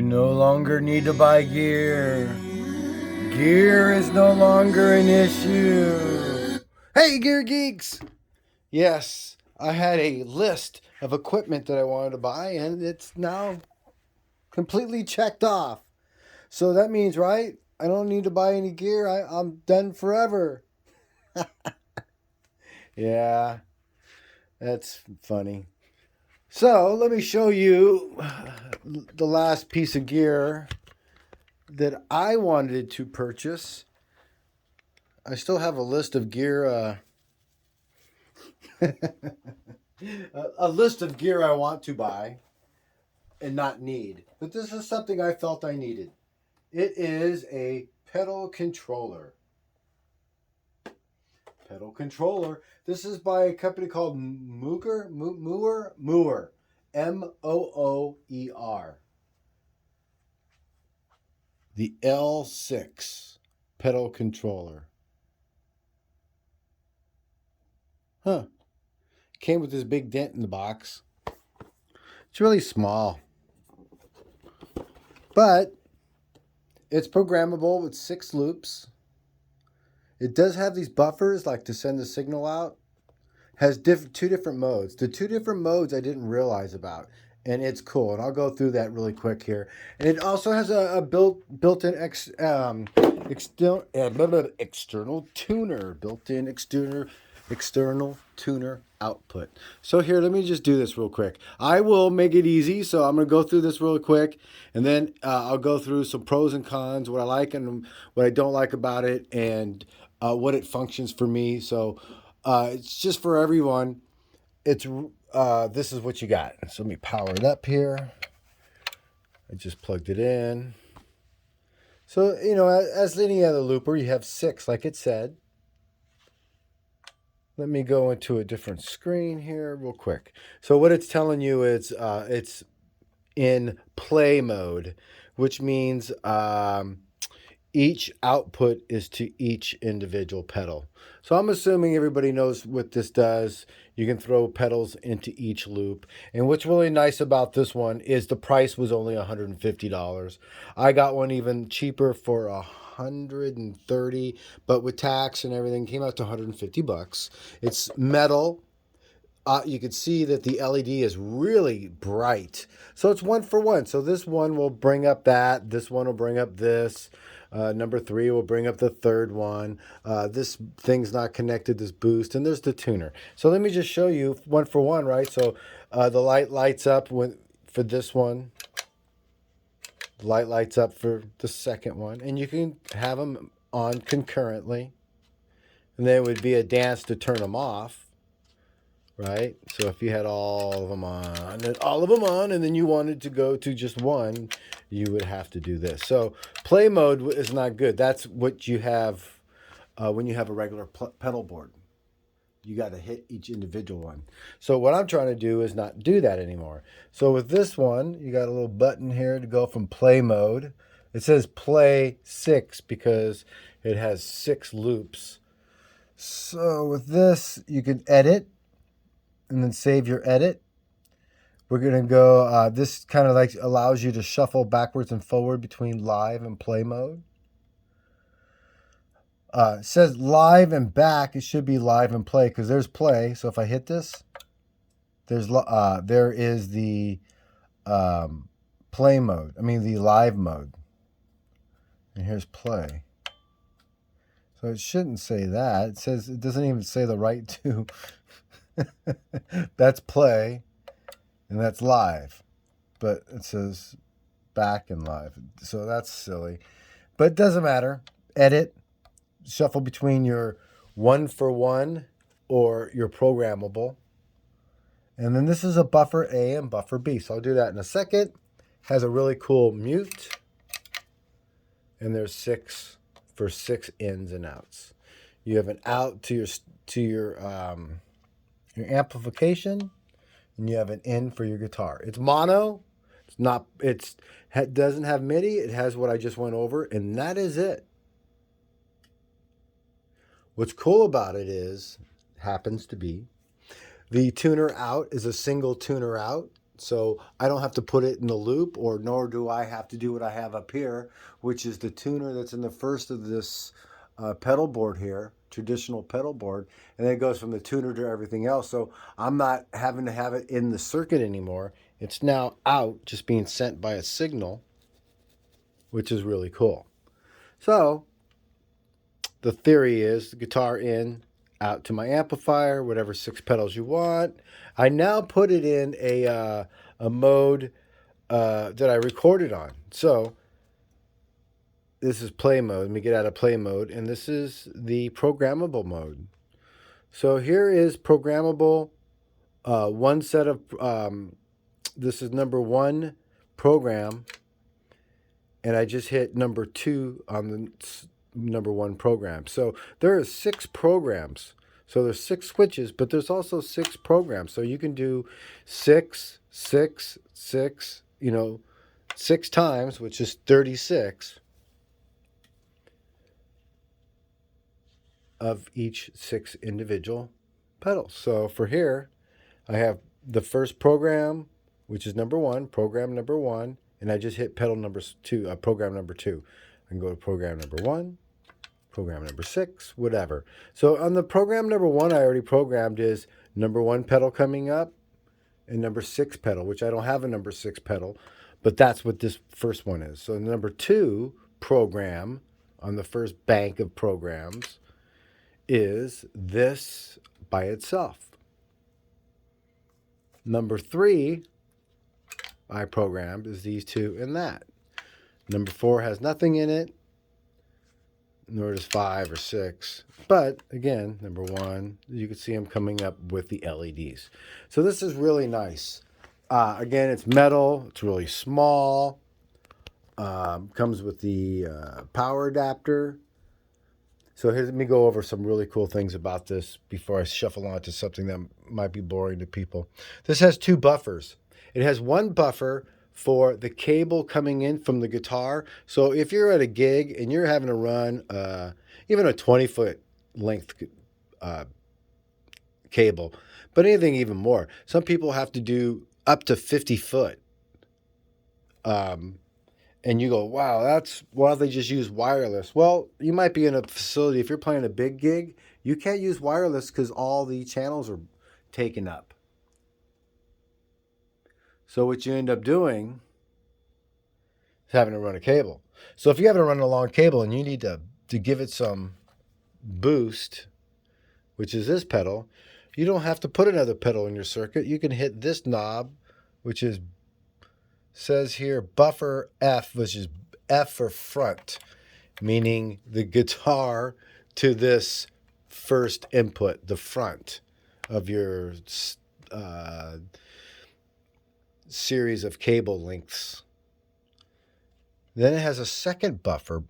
no longer need to buy gear. Gear is no longer an issue. Hey, Gear Geeks! Yes, I had a list of equipment that I wanted to buy, and it's now completely checked off. So that means, right, I don't need to buy any gear. I'm done forever. Yeah, that's funny. So let me show you the last piece of gear that I wanted to purchase. I still have a list of gear, a list of gear I want to buy and not need. But this is something I felt I needed. It is a pedal controller. Pedal controller. This is by a company called Mooer, Mooer. The L6 pedal controller. Huh. Came with this big dent in the box. It's really small. But it's programmable with 6 loops. It does have these buffers like to send the signal out. Has 2 different modes. The 2 different modes I didn't realize about. And it's cool. And I'll go through that really quick here. And it also has a built-in external tuner. Built-in external tuner output. So here, let me just do this real quick. I will make it easy, so I'm going to go through this really quick, and then I'll go through some pros and cons, what I like and what I don't like about it, and what it functions for me. So it's just for everyone. It's this is what you got. So let me power it up here. I just plugged it in. So, you know, as any other looper, you have 6, like it said. Let me go into a different screen here real quick. So what it's telling you is it's in play mode, which means each output is to each individual pedal. So I'm assuming everybody knows what this does. You can throw pedals into each loop. And what's really nice about this one is the price was only $150. I got one even cheaper for $130, but with tax and everything came out to $150. It's metal. You can see that the LED is really bright. So it's 1 for 1. So this one will bring up that. This one will bring up this. Number 3 will bring up the third one. This thing's not connected, this boost. And there's the tuner. So let me just show you 1 for 1, right? So the light lights up for this one. The light lights up for the second one. And you can have them on concurrently. And then it would be a dance to turn them off. Right? So if you had all of them on, and then you wanted to go to just one, you would have to do this. So play mode is not good. That's what you have when you have a regular pedal board. You got to hit each individual one. So what I'm trying to do is not do that anymore. So with this one, you got a little button here to go from play mode. It says play 6 because it has 6 loops. So with this, you can edit and then save your edit. We're going to go, this kind of like allows you to shuffle backwards and forward between live and play mode. It says live and back. It should be live and play because there's play. So if I hit this, there is the play mode. I mean the live mode. And here's play. So it shouldn't say that. It says, it doesn't even say the right to. That's play, and that's live, but it says back and live, so that's silly, but it doesn't matter. Edit, shuffle between your 1 for 1 or your programmable, and then this is a buffer A and buffer B, so I'll do that in a second. Has a really cool mute, and there's 6 for 6 ins and outs. You have an out to your amplification, and you have an in for your guitar. It's mono. It doesn't have MIDI. It has what I just went over, and that is it. What's cool about it happens to be the tuner out is a single tuner out. So I don't have to put it in the loop, or nor do I have to do what I have up here, which is the tuner that's in the first of this pedal board here, traditional pedal board, and then it goes from the tuner to everything else. So I'm not having to have it in the circuit anymore. It's now out, just being sent by a signal, which is really cool. So the theory is the guitar in, out to my amplifier, whatever 6 pedals you want. I now put it in a mode that I recorded on. So this is play mode. Let me get out of play mode, and this is the programmable mode. So here is programmable. One set of this is number 1 program, and I just hit number 2 on the number 1 program. So there are 6 programs. So there's 6 switches, but there's also 6 programs. So you can do 6, 6, 6, 6 times, which is 36 of each 6 individual pedals. So for here, I have the first program, which is number 1, program number 1, and I just hit pedal number 2, program number 2. I can go to program number 1, program number 6, whatever. So on the program number 1, I already programmed is number 1 pedal coming up and number 6 pedal, which I don't have a number 6 pedal, but that's what this first one is. So number 2 program on the first bank of programs is this by itself. Number 3 I programmed is these 2 and that. Number 4 has nothing in it, nor does 5 or 6. But again, number 1, you can see them coming up with the LEDs. So this is really nice. Again, it's metal. It's really small. Comes with the power adapter. So let me go over some really cool things about this before I shuffle on to something that might be boring to people. This has 2 buffers. It has 1 buffer for the cable coming in from the guitar. So if you're at a gig and you're having to run even a 20-foot length cable, but anything even more, some people have to do up to 50 foot. And you go, wow, why don't they just use wireless? Well, you might be in a facility, if you're playing a big gig, you can't use wireless because all the channels are taken up. So what you end up doing is having to run a cable. So if you have to run a long cable and you need to give it some boost, which is this pedal, you don't have to put another pedal in your circuit. You can hit this knob, which says here buffer F, which is F for front, meaning the guitar to this first input, the front of your series of cable lengths. Then it has a second buffer,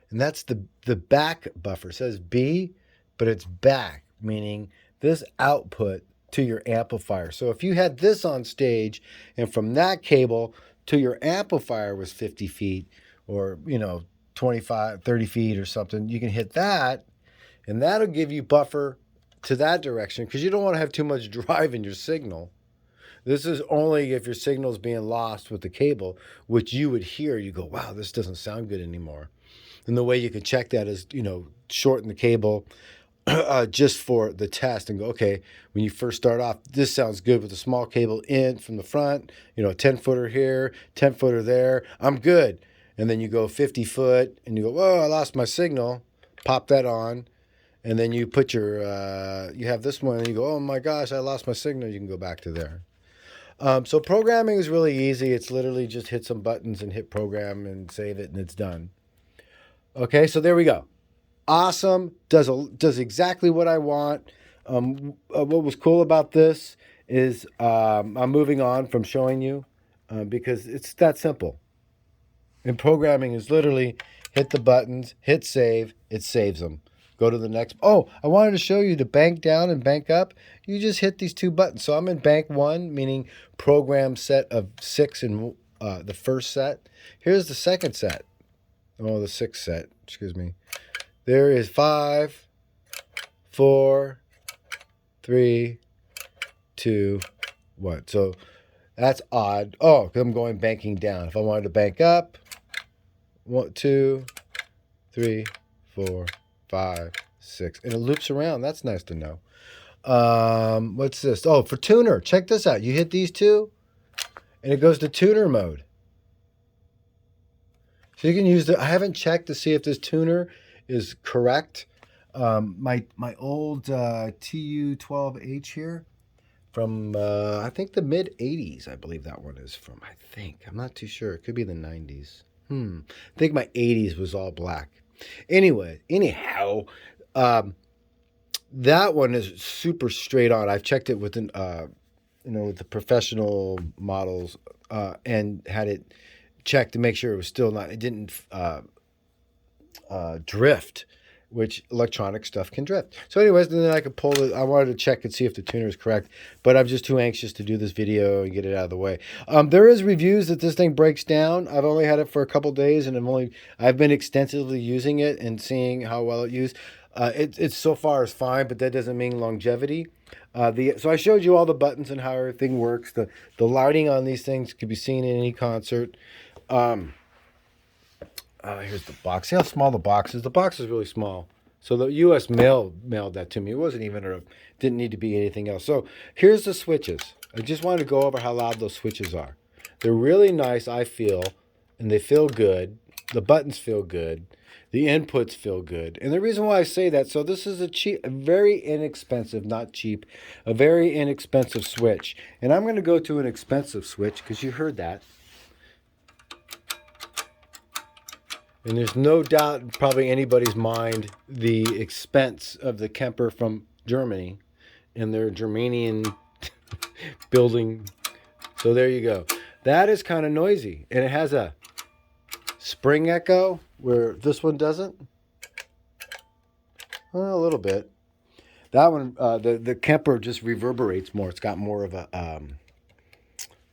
and that's the back buffer. It says B, but it's back, meaning this output to your amplifier. So if you had this on stage and from that cable to your amplifier was 50 feet or 25 30 feet or something, you can hit that and that'll give you buffer to that direction, because you don't want to have too much drive in your signal. This is only if your signal is being lost with the cable, which you would hear. You go, wow, this doesn't sound good anymore. And the way you can check that is, shorten the cable just for the test and go, okay, when you first start off, this sounds good with a small cable in from the front, 10-footer here, 10-footer there, I'm good. And then you go 50 foot and you go, whoa, I lost my signal, pop that on. And then you put your, you have this one and you go, oh my gosh, I lost my signal. You can go back to there. So programming is really easy. It's literally just hit some buttons and hit program and save it and it's done. Okay, so there we go. Awesome. Does exactly what I want. What was cool about this is I'm moving on from showing you because it's that simple. And programming is literally hit the buttons, hit save, it saves them. Go to the next. Oh, I wanted to show you to bank down and bank up. You just hit these 2 buttons. So I'm in bank 1, meaning program set of 6 in the first set. Here's the second set. Oh, the 6th set. Excuse me. There is 5, 4, 3, 2, 1. So That's odd. Oh, I'm going banking down. If I wanted to bank up, 1, 2, 3, 4, 5, 6, and it loops around. That's nice to know. What's this? Oh, for tuner. Check this out. You hit these two, and it goes to tuner mode. So you can use the. I haven't checked to see if this tuner is correct. My old TU12H here from I think the mid '80s. I believe that one is from. I think I'm not too sure. It could be the '90s. I think my '80s was all black. Anyhow, that one is super straight on. I've checked it with with the professional models and had it checked to make sure it was still not. It didn't drift, which electronic stuff can drift. So anyways, then I could pull it. I wanted to check and see if the tuner is correct, but I'm just too anxious to do this video and get it out of the way. There is reviews that this thing breaks down. I've only had it for a couple days, and I've been extensively using it and seeing how well it used. It's so far is fine, but that doesn't mean longevity. So I showed you all the buttons and how everything works. The lighting on these things could be seen in any concert. Here's the box. See how small the box is? The box is really small. So the U.S. mailed that to me. It wasn't even didn't need to be anything else. So here's the switches. I just wanted to go over how loud those switches are. They're really nice, I feel, and they feel good. The buttons feel good. The inputs feel good. And the reason why I say that, so this is a very inexpensive, not cheap, a very inexpensive switch. And I'm going to go to an expensive switch because you heard that. And there's no doubt in probably anybody's mind the expense of the Kemper from Germany and their Germanian building. So there you go. That is kind of noisy. And it has a spring echo where this one doesn't. Well, a little bit. That one, the Kemper just reverberates more. It's got more of a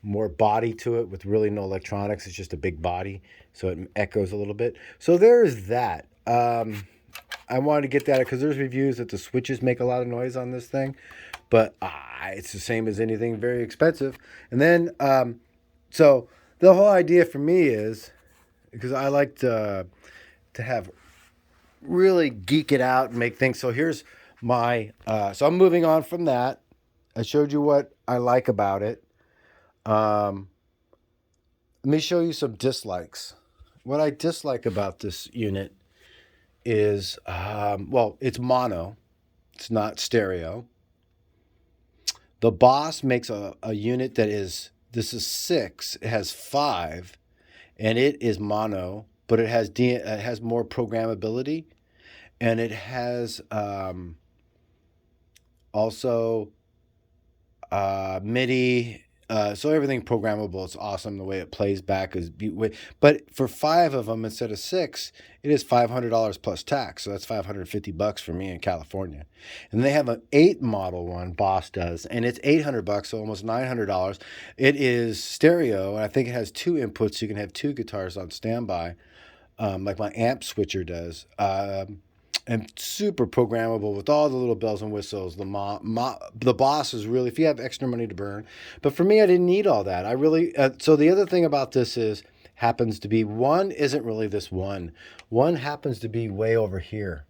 more body to it with really no electronics. It's just a big body, so it echoes a little bit. So there's that. I wanted to get that because there's reviews that the switches make a lot of noise on this thing, but it's the same as anything very expensive. And then, so the whole idea for me is, because I like to have really geek it out and make things. So here's my, so I'm moving on from that. I showed you what I like about it. Let me show you some dislikes. What I dislike about this unit is, well, it's mono. It's not stereo. The Boss makes a unit that is, this is 6. It has 5, and it is mono, but it has more programmability, and it has also MIDI. So everything programmable. It's awesome. The way it plays back is but for 5 of them instead of 6, it is $500 plus tax. So that's $550 for me in California. And they have an 8 model one, Boss does, and it's $800, so almost $900. It is stereo, and I think it has 2 inputs. So you can have 2 guitars on standby, like my amp switcher does. And super programmable with all the little bells and whistles. The Boss is really, if you have extra money to burn. But for me, I didn't need all that. I really, so the other thing about this happens to be, one isn't really this one. One happens to be way over here.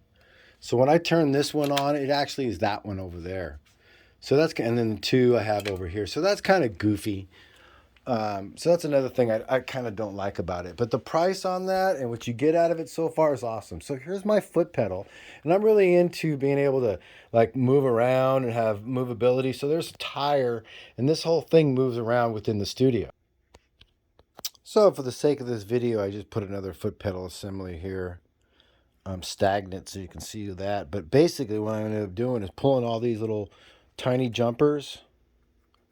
So when I turn this one on, it actually is that one over there. So that's, and then the 2 I have over here. So that's kind of goofy. So that's another thing I kind of don't like about it. But the price on that and what you get out of it so far is awesome. So here's my foot pedal. And I'm really into being able to like move around and have movability. So there's a tire, and this whole thing moves around within the studio. So for the sake of this video, I just put another foot pedal assembly here. I'm stagnant so you can see that. But basically what I'm going to end up doing is pulling all these little tiny jumpers.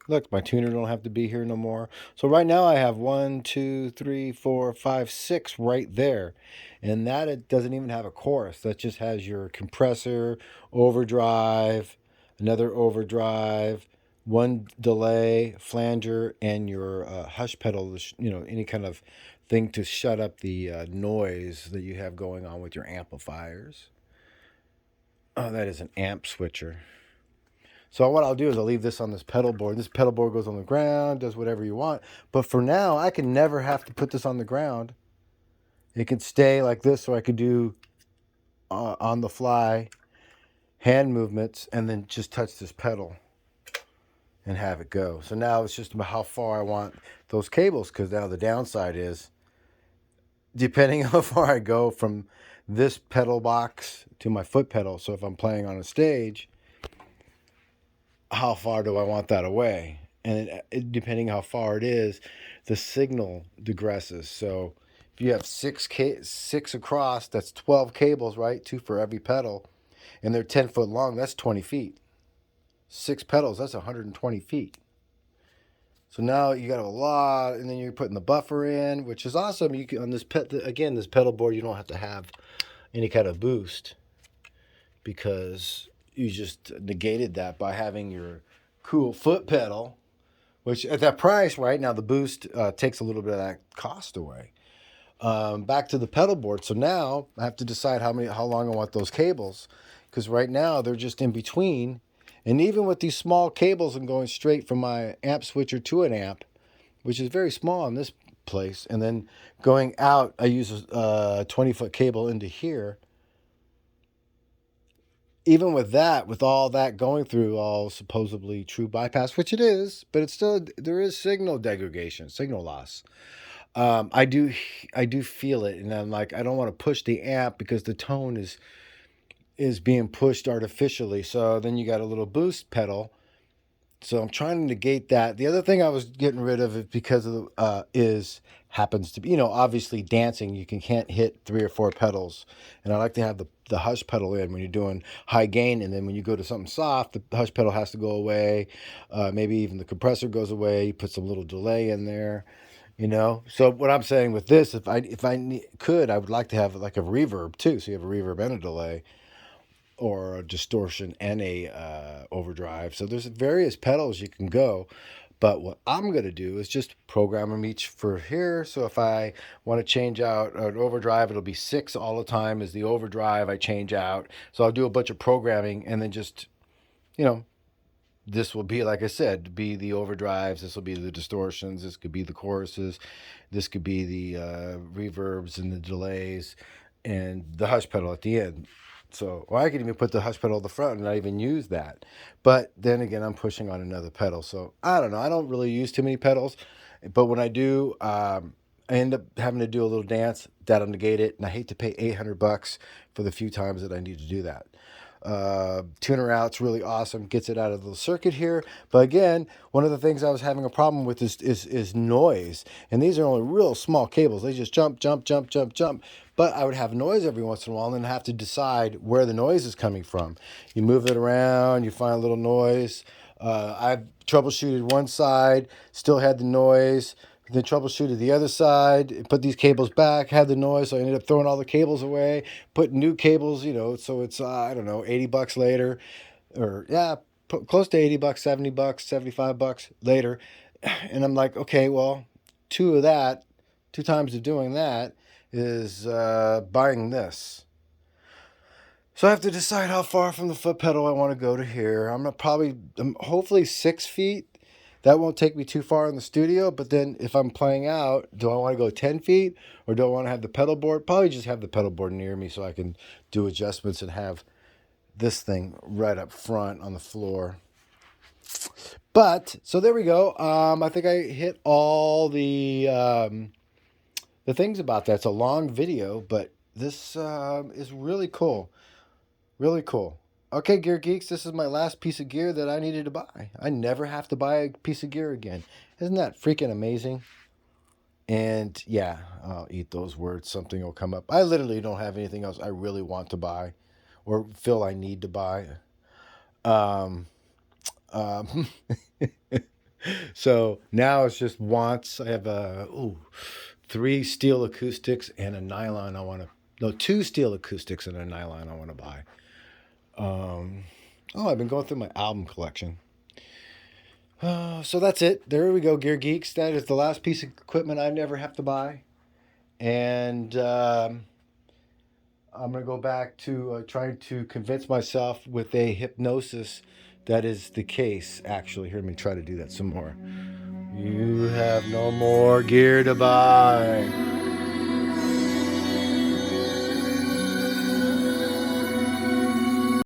Look, my tuner don't have to be here no more. So right now I have 1, 2, 3, 4, 5, 6 right there. And that it doesn't even have a chorus. That just has your compressor, overdrive, another overdrive, 1 delay, flanger, and your hush pedal, any kind of thing to shut up the noise that you have going on with your amplifiers. Oh, that is an amp switcher. So what I'll do is I'll leave this on this pedal board. This pedal board goes on the ground, does whatever you want. But for now, I can never have to put this on the ground. It can stay like this, so I could do on the fly hand movements and then just touch this pedal and have it go. So now it's just about how far I want those cables, because now the downside is, depending on how far I go from this pedal box to my foot pedal. So if I'm playing on a stage, how far do I want that away? And depending how far it is, the signal digresses. So if you have six across, that's 12 cables, right? 2 for every pedal, and they're 10 foot long. That's 20 feet. 6 pedals, that's 120 feet. So now you got a lot, and then you're putting the buffer in, which is awesome. You can, on this again, this pedal board, you don't have to have any kind of boost, because you just negated that by having your cool foot pedal, which at that price right now, the boost takes a little bit of that cost away. Back to the pedal board. So now I have to decide how long I want those cables, because right now they're just in between. And even with these small cables, I'm going straight from my amp switcher to an amp, which is very small in this place, and then going out, I use a 20-foot cable into here. Even with that, with all that going through, all supposedly true bypass, which it is, but it's still, there is signal degradation, signal loss. I do feel it, and I'm like, I don't want to push the amp because the tone is being pushed artificially. So then you got a little boost pedal. So I'm trying to negate that. The other thing I was getting rid of it because of happens to be, obviously dancing, you can't hit 3 or 4 pedals. And I like to have the hush pedal in when you're doing high gain, and then when you go to something soft, the hush pedal has to go away. Maybe even the compressor goes away. You put some little delay in there. So what I'm saying with this, if I could, I would like to have like a reverb too, so you have a reverb and a delay, or a distortion and a overdrive. So there's various pedals you can go, but what I'm going to do is just program them each for here. So if I want to change out an overdrive, it'll be 6 all the time is the overdrive I change out. So I'll do a bunch of programming, and then just, this will be, like I said, be the overdrives. This will be the distortions. This could be the choruses. This could be the reverbs and the delays, and the hush pedal at the end. So, or I could even put the hush pedal at the front and not even use that. But then again, I'm pushing on another pedal. So I don't know. I don't really use too many pedals, but when I do, I end up having to do a little dance that'll negate it. And I hate to pay $800 for the few times that I need to do that. Tuner out's really awesome, gets it out of the circuit here. But again, one of the things I was having a problem with is noise. And these are only real small cables. They just jump. But I would have noise every once in a while, and then have to decide where the noise is coming from. You move it around, you find a little noise. I've troubleshooted one side, still had the noise. Then troubleshooted the other side, put these cables back, had the noise, so I ended up throwing all the cables away, put new cables, so it's, I don't know, $80 later, or yeah, close to $80, $70, $75 later. And I'm like, okay, well, two times of doing that is buying this. So I have to decide how far from the foot pedal I want to go to here. I'm hopefully 6 feet. That won't take me too far in the studio, but then if I'm playing out, do I want to go 10 feet, or do I want to have the pedal board? Probably just have the pedal board near me so I can do adjustments and have this thing right up front on the floor. But, so there we go. I think I hit all the things about that. It's a long video, but this is really cool. Really cool. Okay, Gear Geeks, this is my last piece of gear that I needed to buy. I never have to buy a piece of gear again. Isn't that freaking amazing? And yeah, I'll eat those words. Something will come up. I literally don't have anything else I really want to buy or feel I need to buy. So now it's just wants. I have 3 steel acoustics and a nylon I want to... No, 2 steel acoustics and a nylon I want to buy. I've been going through my album collection. So that's it. There we go, Gear Geeks. That is the last piece of equipment I never have to buy. And I'm going to go back to trying to convince myself with a hypnosis that is the case, actually. Here, let me try to do that some more. You have no more gear to buy.